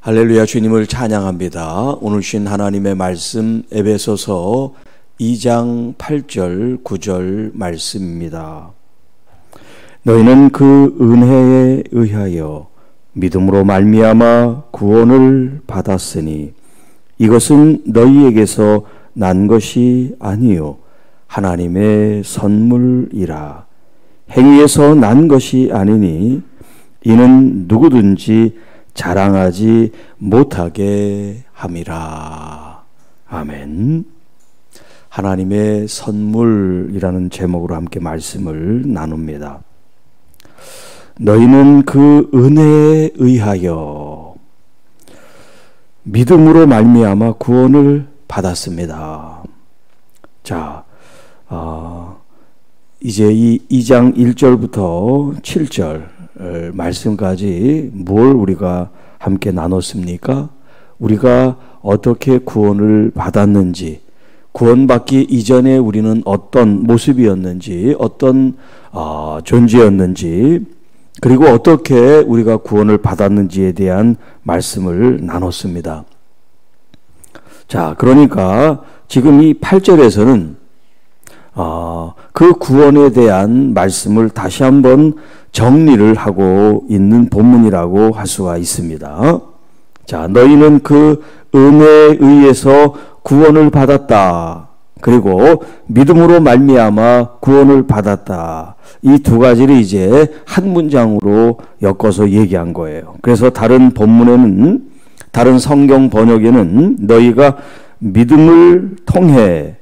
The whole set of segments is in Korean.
할렐루야, 주님을 찬양합니다. 오늘 주신 하나님의 말씀 에베소서 2장 8절 9절 말씀입니다. 너희는 그 은혜에 의하여 믿음으로 말미암아 구원을 받았으니 이것은 너희에게서 난 것이 아니요 하나님의 선물이라. 행위에서 난 것이 아니니 이는 누구든지 자랑하지 못하게 함이라. 아멘. 하나님의 선물이라는 제목으로 함께 말씀을 나눕니다. 너희는 그 은혜에 의하여 믿음으로 말미암아 구원을 받았습니다. 자, 이제 이 2장 1절부터 7절 말씀까지 뭘 우리가 함께 나눴습니까? 우리가 어떻게 구원을 받았는지, 구원받기 이전에 우리는 어떤 모습이었는지, 어떤 존재였는지, 그리고 어떻게 우리가 구원을 받았는지에 대한 말씀을 나눴습니다. 자, 그러니까 지금 이 8절에서는 그 구원에 대한 말씀을 다시 한번 정리를 하고 있는 본문이라고 할 수가 있습니다. 자, 너희는 그 은혜에 의해서 구원을 받았다. 그리고 믿음으로 말미암아 구원을 받았다. 이 두 가지를 이제 한 문장으로 엮어서 얘기한 거예요. 그래서 다른 본문에는, 다른 성경 번역에는 너희가 믿음을 통해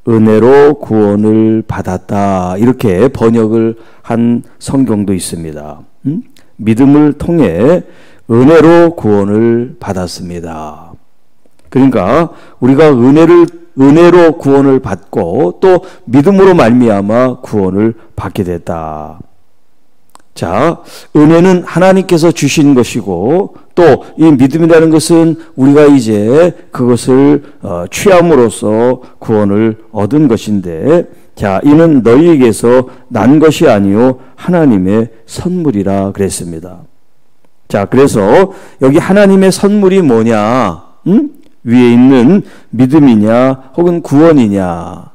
은혜로 구원을 받았다, 이렇게 번역을 한 성경도 있습니다. 믿음을 통해 은혜로 구원을 받았습니다. 그러니까 우리가 은혜로 구원을 받고 또 믿음으로 말미암아 구원을 받게 됐다. 자, 은혜는 하나님께서 주신 것이고 또 이 믿음이라는 것은 우리가 이제 그것을 취함으로써 구원을 얻은 것인데, 자, 이는 너희에게서 난 것이 아니요 하나님의 선물이라 그랬습니다. 자, 그래서 여기 하나님의 선물이 뭐냐? 위에 있는 믿음이냐 혹은 구원이냐?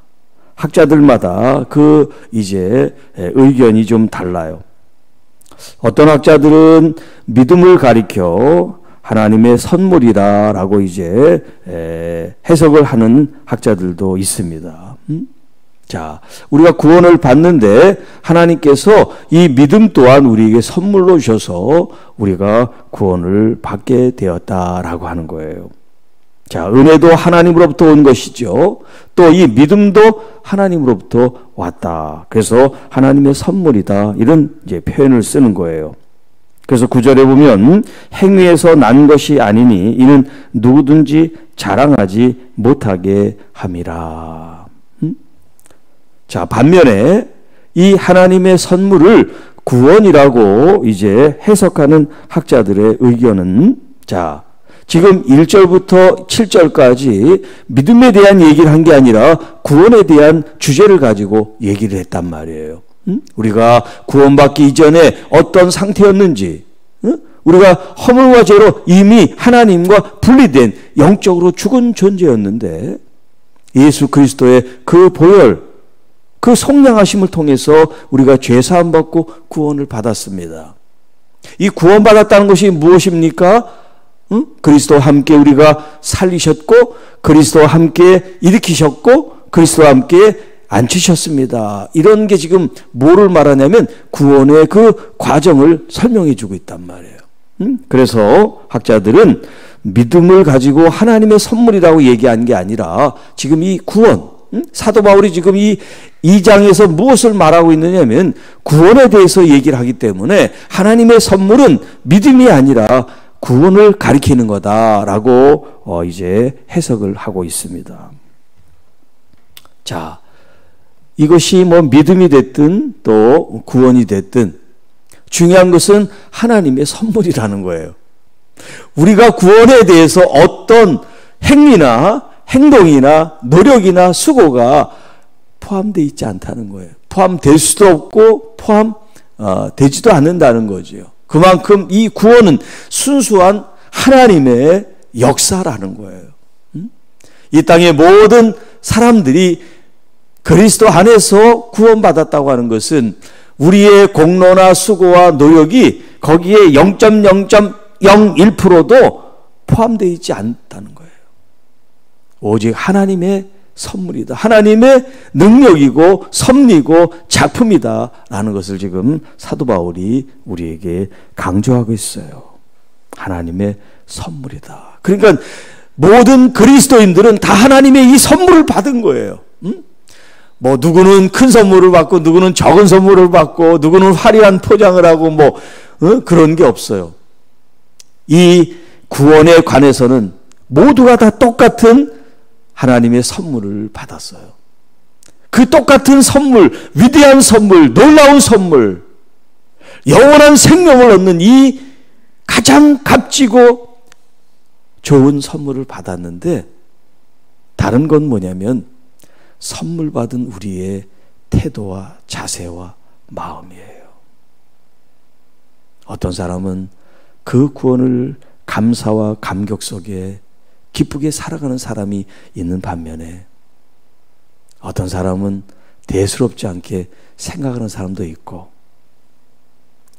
학자들마다 그 이제 의견이 좀 달라요. 어떤 학자들은 믿음을 가리켜 하나님의 선물이다라고 이제 해석을 하는 학자들도 있습니다. 자, 우리가 구원을 받는데 하나님께서 이 믿음 또한 우리에게 선물로 주셔서 우리가 구원을 받게 되었다라고 하는 거예요. 자, 은혜도 하나님으로부터 온 것이죠. 또 이 믿음도 하나님으로부터 왔다. 그래서 하나님의 선물이다, 이런 이제 표현을 쓰는 거예요. 그래서 9절에 보면 행위에서 난 것이 아니니 이는 누구든지 자랑하지 못하게 함이라. 자, 반면에 이 하나님의 선물을 구원이라고 이제 해석하는 학자들의 의견은, 자, 지금 1절부터 7절까지 믿음에 대한 얘기를 한 게 아니라 구원에 대한 주제를 가지고 얘기를 했단 말이에요. 우리가 구원받기 이전에 어떤 상태였는지, 우리가 허물과 죄로 이미 하나님과 분리된 영적으로 죽은 존재였는데 예수 그리스도의 그 보혈, 그 속량하심을 통해서 우리가 죄 사함 받고 구원을 받았습니다. 이 구원받았다는 것이 무엇입니까? 그리스도와 함께 우리가 살리셨고 그리스도와 함께 일으키셨고 그리스도와 함께 앉히셨습니다. 이런 게 지금 뭐를 말하냐면 구원의 그 과정을 설명해 주고 있단 말이에요. 그래서 학자들은 믿음을 가지고 하나님의 선물이라고 얘기한 게 아니라 지금 이 구원, 사도 바울이 지금 이 2장에서 무엇을 말하고 있느냐면 구원에 대해서 얘기를 하기 때문에 하나님의 선물은 믿음이 아니라 구원을 가리키는 거다라고 이제 해석을 하고 있습니다. 자, 이것이 뭐 믿음이 됐든 또 구원이 됐든 중요한 것은 하나님의 선물이라는 거예요. 우리가 구원에 대해서 어떤 행위나 행동이나 노력이나 수고가 포함되어 있지 않다는 거예요. 포함될 수도 없고 포함되지도 않는다는 거죠. 그만큼 이 구원은 순수한 하나님의 역사라는 거예요. 이 땅의 모든 사람들이 그리스도 안에서 구원받았다고 하는 것은 우리의 공로나 수고와 노력이 거기에 0.0.01%도 포함되어 있지 않다는 거예요. 오직 하나님의 선물이다. 하나님의 능력이고 섭리고 작품이다 라는 것을 지금 사도 바울이 우리에게 강조하고 있어요. 하나님의 선물이다. 그러니까 모든 그리스도인들은 다 하나님의 이 선물을 받은 거예요. 뭐 누구는 큰 선물을 받고 누구는 적은 선물을 받고 누구는 화려한 포장을 하고 그런 게 없어요. 이 구원에 관해서는 모두가 다 똑같은 하나님의 선물을 받았어요. 그 똑같은 선물, 위대한 선물, 놀라운 선물, 영원한 생명을 얻는 이 가장 값지고 좋은 선물을 받았는데 다른 건 뭐냐면 선물 받은 우리의 태도와 자세와 마음이에요. 어떤 사람은 그 구원을 감사와 감격 속에 기쁘게 살아가는 사람이 있는 반면에 어떤 사람은 대수롭지 않게 생각하는 사람도 있고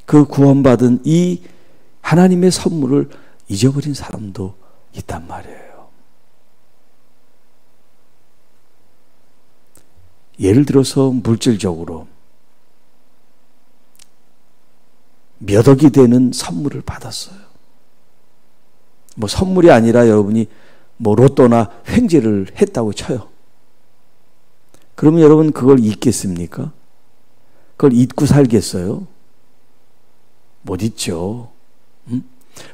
그 구원받은 이 하나님의 선물을 잊어버린 사람도 있단 말이에요. 예를 들어서 물질적으로 몇 억이 되는 선물을 받았어요. 뭐 선물이 아니라 여러분이 뭐 로또나 횡재를 했다고 쳐요. 그러면 여러분 그걸 잊겠습니까? 그걸 잊고 살겠어요? 못 잊죠.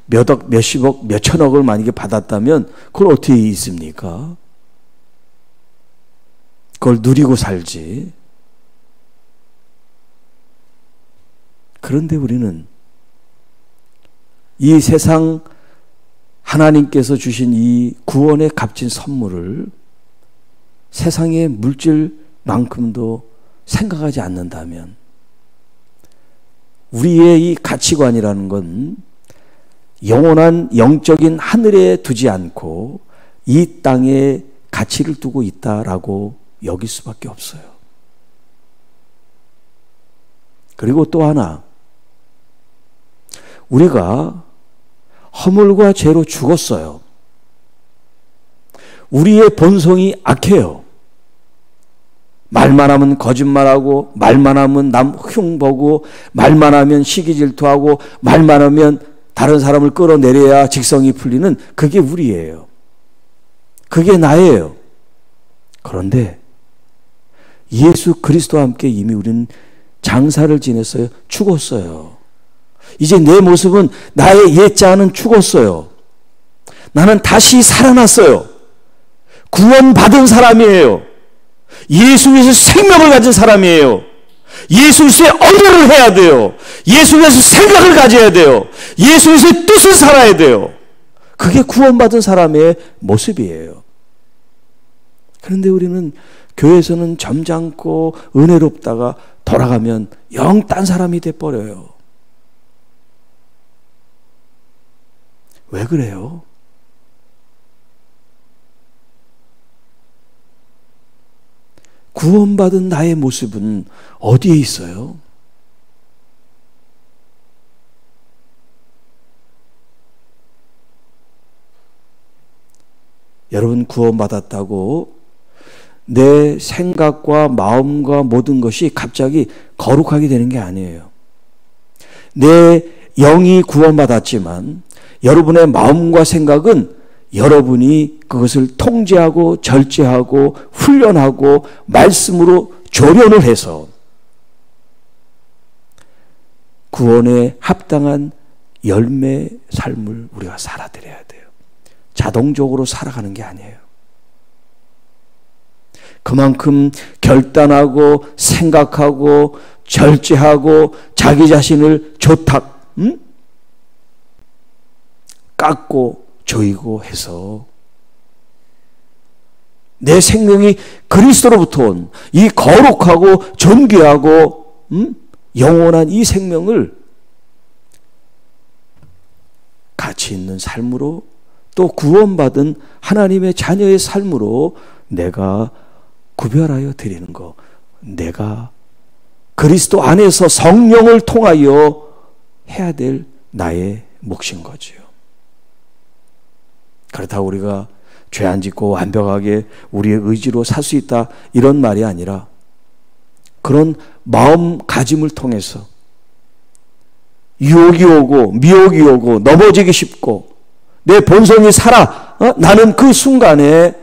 몇 억, 몇십억, 몇천억을 만약에 받았다면 그걸 어떻게 잊습니까? 그걸 누리고 살지. 그런데 우리는 이 세상 하나님께서 주신 이 구원의 값진 선물을 세상의 물질만큼도 생각하지 않는다면 우리의 이 가치관이라는 건 영원한 영적인 하늘에 두지 않고 이 땅에 가치를 두고 있다라고 여길 수밖에 없어요. 그리고 또 하나, 우리가 허물과 죄로 죽었어요. 우리의 본성이 악해요. 말만 하면 거짓말하고, 말만 하면 남 흉보고, 말만 하면 시기질투하고, 말만 하면 다른 사람을 끌어내려야 직성이 풀리는 그게 우리예요. 그게 나예요. 그런데 예수 그리스도와 함께 이미 우리는 장사를 지냈어요. 죽었어요. 이제 내 모습은 나의 옛자는 죽었어요. 나는 다시 살아났어요. 구원받은 사람이에요. 예수 위해서 생명을 가진 사람이에요. 예수 위해서 언어를 해야 돼요. 예수 위해서 생각을 가져야 돼요. 예수 위해서 뜻을 살아야 돼요. 그게 구원받은 사람의 모습이에요. 그런데 우리는 교회에서는 점잖고 은혜롭다가 돌아가면 영 딴 사람이 돼버려요. 왜 그래요? 구원받은 나의 모습은 어디에 있어요? 여러분 구원받았다고 내 생각과 마음과 모든 것이 갑자기 거룩하게 되는 게 아니에요. 내 영이 구원받았지만 여러분의 마음과 생각은 여러분이 그것을 통제하고 절제하고 훈련하고 말씀으로 조련을 해서 구원에 합당한 열매 삶을 우리가 살아드려야 돼요. 자동적으로 살아가는 게 아니에요. 그만큼 결단하고 생각하고 절제하고 자기 자신을 조탁 깎고 조이고 해서 내 생명이 그리스도로부터 온 이 거룩하고 존귀하고 영원한 이 생명을 가치 있는 삶으로 또 구원받은 하나님의 자녀의 삶으로 내가 구별하여 드리는 것, 내가 그리스도 안에서 성령을 통하여 해야 될 나의 몫인 거지요. 그렇다고 우리가 죄 안 짓고 완벽하게 우리의 의지로 살 수 있다 이런 말이 아니라 그런 마음가짐을 통해서 유혹이 오고 미혹이 오고 넘어지기 쉽고 내 본성이 살아 나는 그 순간에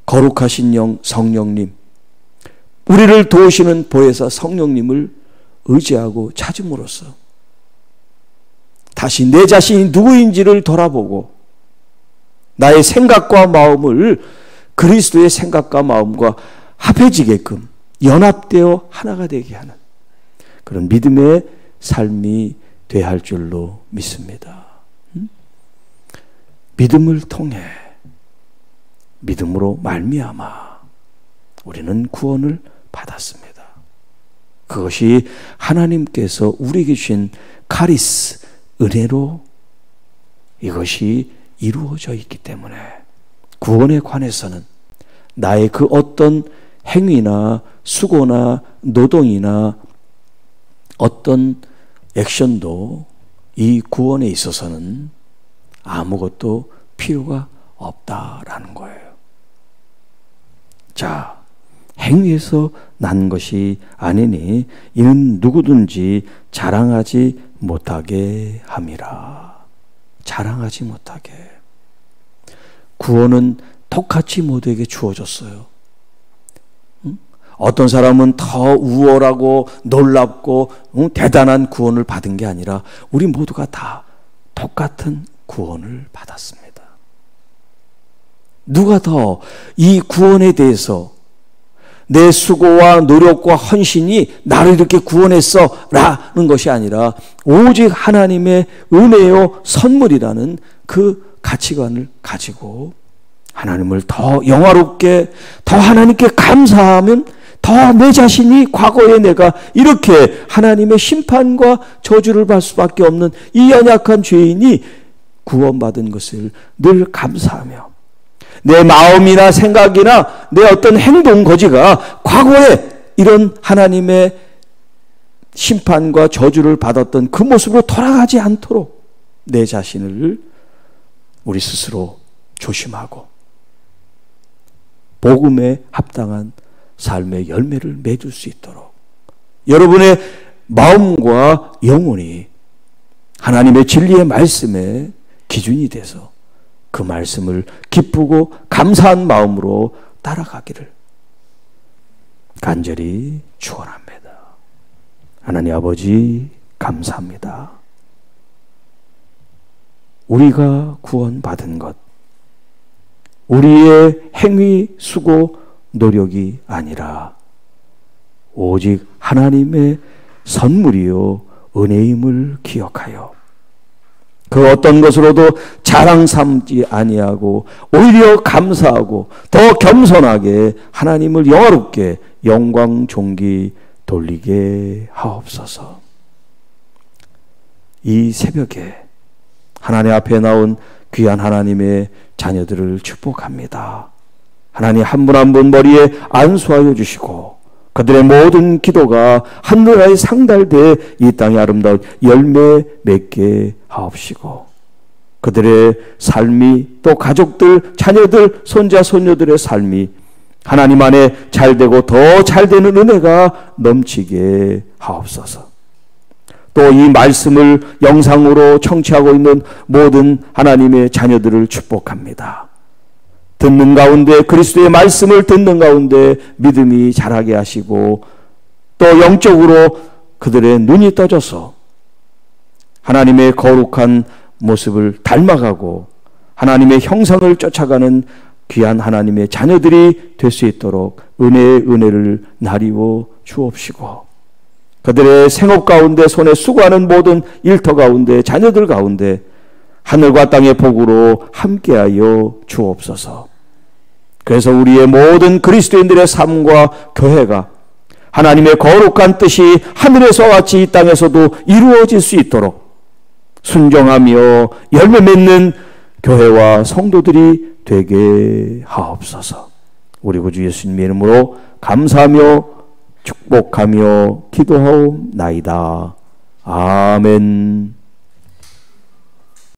거룩하신 영 성령님, 우리를 도우시는 보혜사 성령님을 의지하고 찾음으로써 다시 내 자신이 누구인지를 돌아보고 나의 생각과 마음을 그리스도의 생각과 마음과 합해지게끔 연합되어 하나가 되게 하는 그런 믿음의 삶이 되어야 할 줄로 믿습니다. 믿음을 통해 믿음으로 말미암아 우리는 구원을 받았습니다. 그것이 하나님께서 우리에게 주신 카리스, 은혜로 이것이 이루어져 있기 때문에 구원에 관해서는 나의 그 어떤 행위나 수고나 노동이나 어떤 액션도 이 구원에 있어서는 아무것도 필요가 없다라는 거예요. 자, 행위에서 난 것이 아니니 이는 누구든지 자랑하지 못하게 함이라. 자랑하지 못하게. 구원은 똑같이 모두에게 주어졌어요. 어떤 사람은 더 우월하고 놀랍고 대단한 구원을 받은 게 아니라 우리 모두가 다 똑같은 구원을 받았습니다. 누가 더 이 구원에 대해서 내 수고와 노력과 헌신이 나를 이렇게 구원했어 라는 것이 아니라 오직 하나님의 은혜요 선물이라는 그 가치관을 가지고 하나님을 더 영화롭게 더 하나님께 감사하면 더 내 자신이 과거에 내가 이렇게 하나님의 심판과 저주를 받을 수밖에 없는 이 연약한 죄인이 구원받은 것을 늘 감사하며 내 마음이나 생각이나 내 어떤 행동 거지가 과거에 이런 하나님의 심판과 저주를 받았던 그 모습으로 돌아가지 않도록 내 자신을 우리 스스로 조심하고 복음에 합당한 삶의 열매를 맺을 수 있도록 여러분의 마음과 영혼이 하나님의 진리의 말씀에 기준이 돼서 그 말씀을 기쁘고 감사한 마음으로 따라가기를 간절히 축원합니다. 하나님 아버지 감사합니다. 우리가 구원받은 것, 우리의 행위, 수고, 노력이 아니라 오직 하나님의 선물이요 은혜임을 기억하여 그 어떤 것으로도 자랑 삼지 아니하고 오히려 감사하고 더 겸손하게 하나님을 영화롭게 영광 존귀 돌리게 하옵소서. 이 새벽에 하나님 앞에 나온 귀한 하나님의 자녀들을 축복합니다. 하나님 한 분 한 분 머리에 안수하여 주시고 그들의 모든 기도가 하늘에 상달되어 이 땅에 아름다운 열매 맺게 하옵시고 그들의 삶이 또 가족들, 자녀들, 손자, 손녀들의 삶이 하나님 안에 잘되고 더 잘되는 은혜가 넘치게 하옵소서. 또 이 말씀을 영상으로 청취하고 있는 모든 하나님의 자녀들을 축복합니다. 듣는 가운데 그리스도의 말씀을 듣는 가운데 믿음이 자라게 하시고 또 영적으로 그들의 눈이 떠져서 하나님의 거룩한 모습을 닮아가고 하나님의 형상을 쫓아가는 귀한 하나님의 자녀들이 될 수 있도록 은혜의 은혜를 나리워 주옵시고 그들의 생업 가운데 손에 수고하는 모든 일터 가운데 자녀들 가운데 하늘과 땅의 복으로 함께하여 주옵소서. 그래서 우리의 모든 그리스도인들의 삶과 교회가 하나님의 거룩한 뜻이 하늘에서 같이 이 땅에서도 이루어질 수 있도록 순종하며 열매 맺는 교회와 성도들이 되게 하옵소서. 우리 구주 예수님의 이름으로 감사하며 축복하며 기도하옵나이다. 아멘.